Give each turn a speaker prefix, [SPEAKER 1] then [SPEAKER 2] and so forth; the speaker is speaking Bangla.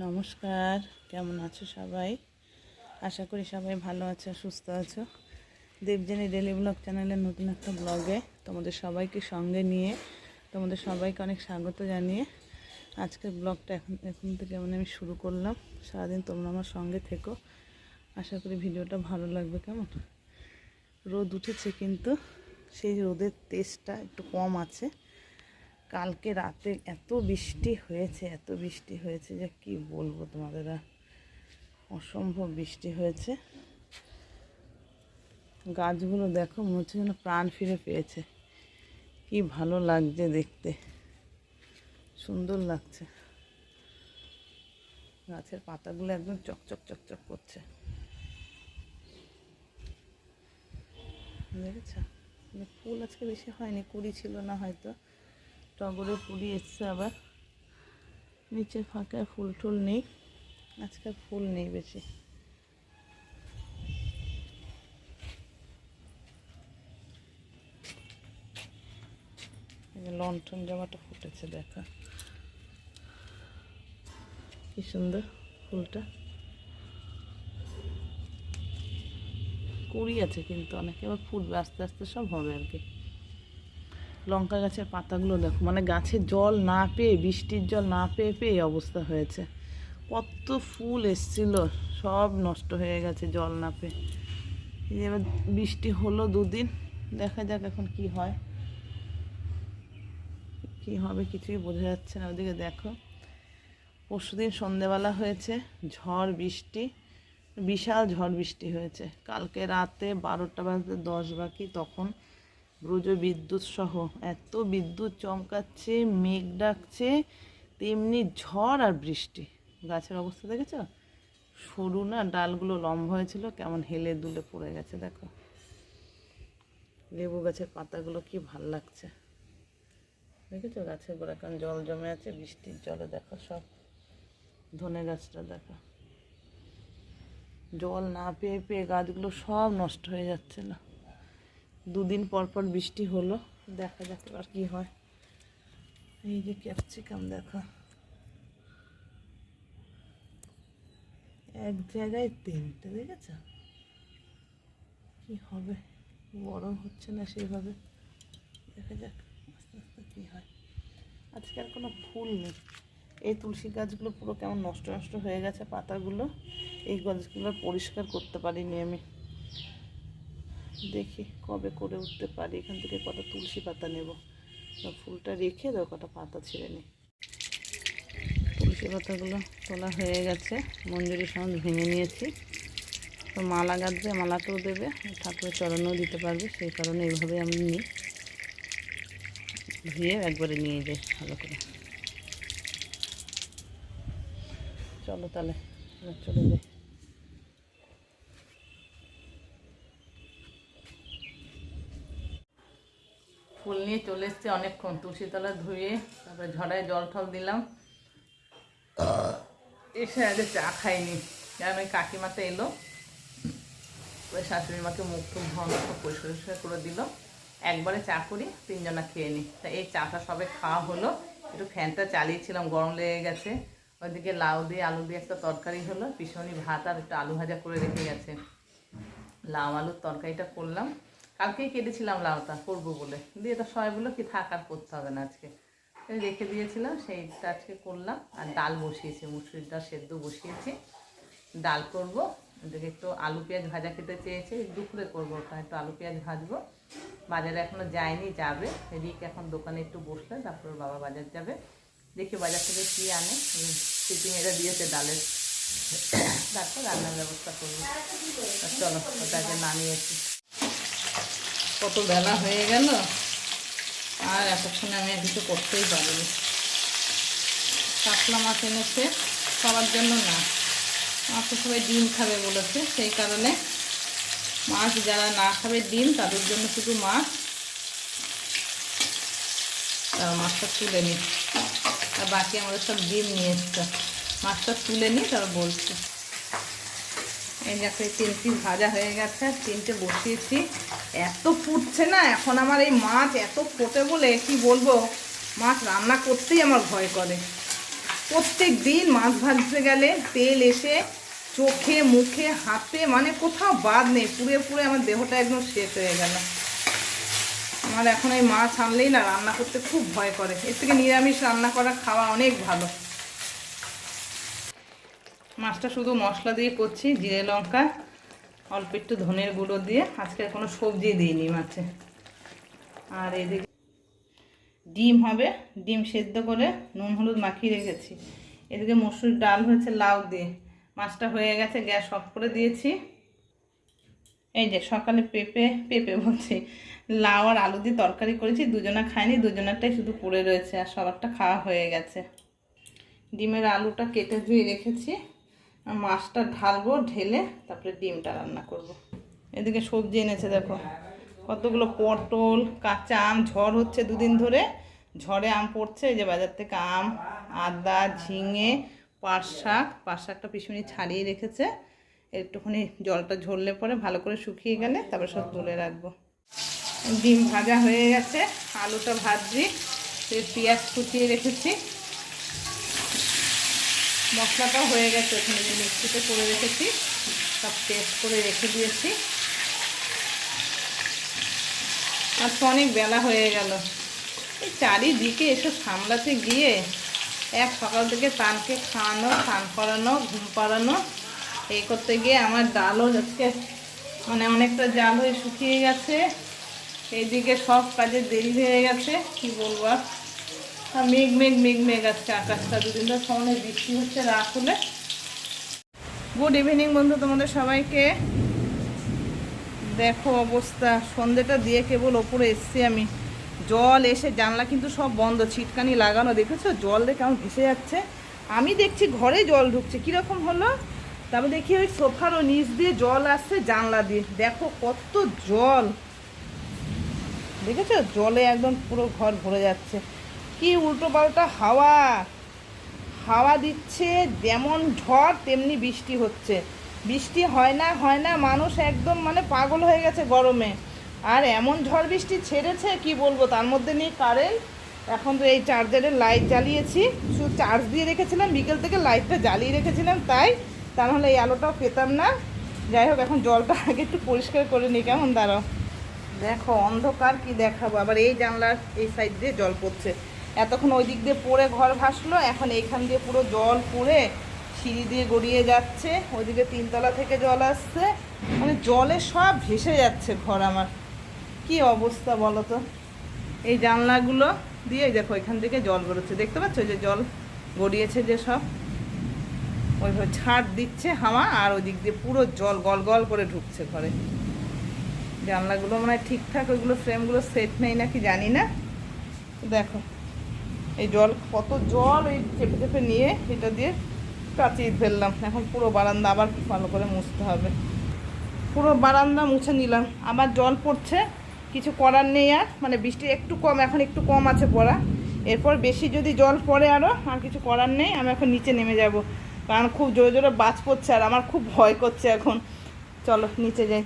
[SPEAKER 1] নমস্কার, কেমন আছো সবাই? আশা করি সবাই ভালো আছো, সুস্থ আছো। দেবযানী ডেলি ব্লগ চ্যানেলের নতুন একটা ব্লগে তোমাদের সবাইকে সঙ্গে নিয়ে তোমাদের সবাইকে অনেক স্বাগত জানিয়ে আজকের ব্লগটা এখন থেকে আমি শুরু করলাম। সারাদিন তোমরা আমার সঙ্গে থেকো, আশা করি ভিডিওটা ভালো লাগবে। কেমন রোদ উঠেছে, কিন্তু সেই রোদের তেজটা একটু কম আছে। কালকে রাতে এত বৃষ্টি হয়েছে যে কি বলবো তোমাদের, অসম্ভব বৃষ্টি হয়েছে। গাছগুলো দেখো, মনে হচ্ছে যেন প্রাণ ফিরে পেয়েছে। কি ভালো লাগছে দেখতে, সুন্দর লাগছে। গাছের পাতাগুলো একদম চকচক চকচক করছে, দেখেছ? ফুল আজকে বেশি হয়নি, কুড়ি ছিল না হয়তো, টগরে কুড়ি এসছে। আবার নিচের ফাঁকায় ফুল টুল নেই, আজকাল ফুল নেই বেশি। লণ্ঠন জামাটা ফুটেছে, দেখা কি সুন্দর ফুলটা। কুড়ি আছে কিন্তু অনেক, এবার ফুটবে আস্তে আস্তে, সব হবে আর কি। লঙ্কা গাছের পাতাগুলো দেখো, মানে গাছে জল না পেয়ে, বৃষ্টির জল না পেয়ে পেয়ে অবস্থা হয়েছে। কত ফুল এসছিল, সব নষ্ট হয়ে গেছে জল না পেয়ে। এবার বৃষ্টি হলো দুদিন, দেখা যাক এখন কি হয়, কি হবে কিছুই বোঝা যাচ্ছে না। ওদিকে দেখো, পরশুদিন সন্ধেবেলা হয়েছে ঝড় বৃষ্টি, বিশাল ঝড় বৃষ্টি হয়েছে। কালকে রাতে 12টা বাজতে 10 বাকি, তখন ব্রজ বিদ্যুৎ সহ এত বিদ্যুৎ চমকাচ্ছে, মেঘ ডাকছে, তেমনি ঝড় আর বৃষ্টি। গাছের অবস্থা দেখেছ? সরু না, ডালগুলো লম্বা হয়েছিল, কেমন হেলে দুলে পড়ে গেছে। দেখো লেবু গাছের পাতাগুলো কি ভাল লাগছে, দেখেছো? গাছের গোড়া কেমন জল জমে আছে বৃষ্টির জলে। দেখো সব ধনে গাছটা দেখো, জল না পেয়ে পেয়ে গাছগুলো সব নষ্ট হয়ে যাচ্ছিল। দুদিন পর পর বৃষ্টি হলো, দেখা যাক এবার কি হয়। এই যে ক্যাপসিকাম দেখো, এক জায়গায় 3টে, দেখেছ? কি হবে, বড় হচ্ছে না সেইভাবে, দেখা যাক আস্তে আস্তে কি হয়। আজকে আর কোনো ফুল নেই। এই তুলসী গাছগুলো পুরো কেমন নষ্ট নষ্ট হয়ে গেছে পাতাগুলো, এই গাছগুলো পরিষ্কার করতে পারিনি আমি। দেখি কবে করে উঠতে পারি, এখান থেকে কটা তুলসী পাতা নেব, ফুলটা রেখে দাও, কটা পাতা ছিঁড়ে নিই। তুলসী পাতাগুলো তোলা হয়ে গেছে, মঞ্জুরি সমেত ভেঙে নিয়েছি। তো মালা গাঁথবে, মালাতেও দেবে, ঠাকুরের চরণেও দিতে পারবে, সেই কারণে এইভাবে আমি নিই, ধুয়ে একবারে নিয়ে যাই ভালো করে। চলো তাহলে চলে যাই। ফুল নিয়ে চলে এসছে অনেকক্ষণ, তুলসী তলা ধুয়ে তারপরে ঝড়ায় জল ঠল দিলাম, এসে আগে চা খাইনি, কারণ ওই কাকিমাতে এলো, ওই শাশুড়ি মাকে মুখ টুক ধোয়ানো সব পরিষ্কার করে দিল। একবারে চা করি, 3জনা খেয়ে নিই। তা এই চাটা সবে খাওয়া হলো, একটু ফ্যানটা চালিয়েছিলাম, গরম লেগে গেছে। ওইদিকে লাউ দিয়ে আলু দিয়ে একটা তরকারি হলো, পিছনি ভাত আর একটু আলু ভাজা করে রেখে গেছে। লাউ আলুর তরকারিটা করলাম, কালকেই কেটেছিলাম লাউটা করবো বলে, দিয়ে এটা সবাই বললো কি থাক আর করতে হবে না, আজকে রেখে দিয়েছিলাম, সেইটা আজকে করলাম। আর ডাল বসিয়েছি, মুসুরির ডাল সেদ্ধ বসিয়েছি, ডাল করবো। এদিকে একটু আলু পেঁয়াজ ভাজা খেতে চেয়েছে, দুপুরে করবো ওটা, একটু আলু পেঁয়াজ ভাজবো। বাজারে এখনও যায়নি, যাবে। রিক এখন দোকানে একটু বসলে তারপর বাবা বাজার যাবে, দেখি বাজার থেকে কী আনে। সিটি মেরে দিয়েছে ডালের, তারপর রান্নার ব্যবস্থা করবো। চলো ওটাকে নামিয়েছি। কত বেলা হয়ে গেল, আর এতক্ষণে আমি আর কিছু করতেই পারিনি। কাতলা মাছ এনেছে, সবার জন্য না, মাছ তো সবাই ডিম খাবে বলেছে, সেই কারণে মাছ যারা না খাবে ডিম তাদের জন্য শুধু মাছ। তার মাছটা তুলে নিই, আর বাকি আমাদের সব ডিম নিয়ে এসছে, মাছটা তুলে নিই তারপর বলছি। এই দেখো 3 পিস ভাজা হয়ে গেছে, 3টে বসিয়েছি, এত ফুটছে না এখন আমার এই মাছ, এত ফোটে বলে কি বলবো, মাছ রান্না করতেই আমার ভয় করে। প্রত্যেক দিন মাছ ভাজতে গেলে তেল এসে চোখে মুখে হাতে, মানে কোথাও বাদ নেই, পুড়ে পুড়ে আমার দেহটা একদম শেষ হয়ে গেল। আমার এখন এই মাছ আনলেই না রান্না করতে খুব ভয় করে। এর থেকে নিরামিষ রান্না করা খাওয়া অনেক ভালো। মাছটা শুধু মশলা দিয়ে করছি, জিরে লঙ্কা অল্প একটু ধনের গুঁড়ো দিয়ে। আজকে কোনো সবজি দিইনি মাছে। আর এদিকে ডিম হবে, ডিম সেদ্ধ করে নুন হলুদ মাখিয়ে রেখেছি। এদিকে মসুর ডাল হয়েছে লাউ দিয়ে। মাছটা হয়ে গেছে, গ্যাস অফ করে দিয়েছি। এই যে সকালে পেঁপে বলছি, লাউ আর আলু দিয়ে তরকারি করেছি। দুজনা খায়নি, দুজনারটাই শুধু পড়ে রয়েছে, আর সবারটা খাওয়া হয়ে গেছে। ডিমের আলুটা কেটে ধুয়ে রেখেছি, আর মাছটা ঢালবো, ঢেলে তারপরে ডিমটা রান্না করব। এদিকে সবজি এনেছে দেখো কতগুলো, পটল, কাঁচা আম। ঝড় হচ্ছে দুদিন ধরে, ঝড়ে আম পড়ছে। এই যে বাজার থেকে আম, আদা, ঝিঙে, পাট শাকটা পিছনে ছাড়িয়ে রেখেছে। একটুখানি জলটা ঝরলে পরে ভালো করে শুকিয়ে গেলে তারপর সব তুলে রাখবো। ডিম ভাজা হয়ে গেছে, আলুটা ভাজছি, পেঁয়াজ কুচিয়ে রেখেছি। মশলাটাও হয়ে গেছে, ওখানে যে মিক্সিতে করে রেখেছি সব পেস্ট করে রেখে দিয়েছি। আর তো অনেক বেলা হয়ে গেল। এই চারিদিকে এসব সামলাতে গিয়ে এক সকাল থেকে তানকে খাওয়ানো, স্নান করানো, ঘুম পাড়ানো, এই করতে গিয়ে আমার ডালও আজকে মানে অনেকটা জাল হয়ে শুকিয়ে গেছে। এইদিকে সব কাজে দেরি হয়ে গেছে, কি বলবো। আর মেঘ আজকে আকাশটা, দুদিন ধরে সমানে বৃষ্টি হচ্ছে রাত হলে। গুড ইভিনিং বন্ধু তোমাদের সবাইকে। দেখো অবস্থা, সন্ধ্যেটা দিয়ে কেবল ওপরে এসছি আমি। জল এসে জানলা কিন্তু সব বন্ধ, ছিটকানি লাগানো, দেখেছো জল দিয়ে কেমন ভেসে যাচ্ছে। আমি দেখছি ঘরে জল ঢুকছে, কীরকম হলো। তারপর দেখি ওই সোফারও নিচ দিয়ে জল আসছে জানলা দিয়ে। দেখো কত জল, দেখেছো জলে একদম পুরো ঘর ভরে যাচ্ছে। কি উল্টো পাল্টা হাওয়া দিচ্ছে, যেমন ঝড় তেমনি বৃষ্টি হচ্ছে। বৃষ্টি হয় না, মানুষ একদম মানে পাগল হয়ে গেছে গরমে। আর এমন ঝড় বৃষ্টি ছেড়েছে কি বলবো, তার মধ্যে নেই কারেন্ট। এখন তো এই চার্জারের লাইট জ্বালিয়েছি, শুধু চার্জ দিয়ে রেখেছিলাম, বিকেল থেকে লাইটটা জ্বালিয়ে রেখেছিলাম, তা নাহলে এই আলোটাও পেতাম না। যাই হোক, এখন জলটা আগে একটু পরিষ্কার করে নিই। কেমন দাঁড়াও, দেখো অন্ধকার, কি দেখাবো। আবার এই জানলার এই সাইড দিয়ে জল পড়ছে। এতক্ষণ ওই দিক দিয়ে পড়ে ঘর ভাসলো, এখন এইখান দিয়ে পুরো জল পড়ে সিঁড়ি দিয়ে গড়িয়ে যাচ্ছে। ওইদিকে 3 তলা থেকে জল আসছে, মানে জলে সব ভেসে যাচ্ছে ঘর আমার। কি অবস্থা বলো তো। এই জানলাগুলো দিয়ে দেখো এখান থেকে জল বেরোচ্ছে, দেখতে পাচ্ছ যে জল গড়িয়েছে, যে সব ওইভাবে ছাড় দিচ্ছে হাওয়া, আর ওই দিক দিয়ে পুরো জল গল করে ঢুকছে ঘরে। জানলাগুলো মানে ঠিকঠাক ওইগুলো ফ্রেমগুলো সেট নেই নাকি জানি না। দেখো এই জল, কত জল ওই চেপে নিয়ে এটা দিয়ে কাচিয়ে ফেললাম। এখন পুরো বারান্দা আবার ভালো করে মুছতে হবে। পুরো বারান্দা মুছে নিলাম, আবার জল পড়ছে, কিছু করার নেই। আর মানে বৃষ্টি একটু কম, এখন একটু কম আছে পড়া। এরপর বেশি যদি জল পড়ে আরও, আর কিছু করার নেই। আমি এখন নিচে নেমে যাব, কারণ খুব জোরে জোরে বাজ পড়ছে আর আমার খুব ভয় করছে এখন। চলো নিচে যাই।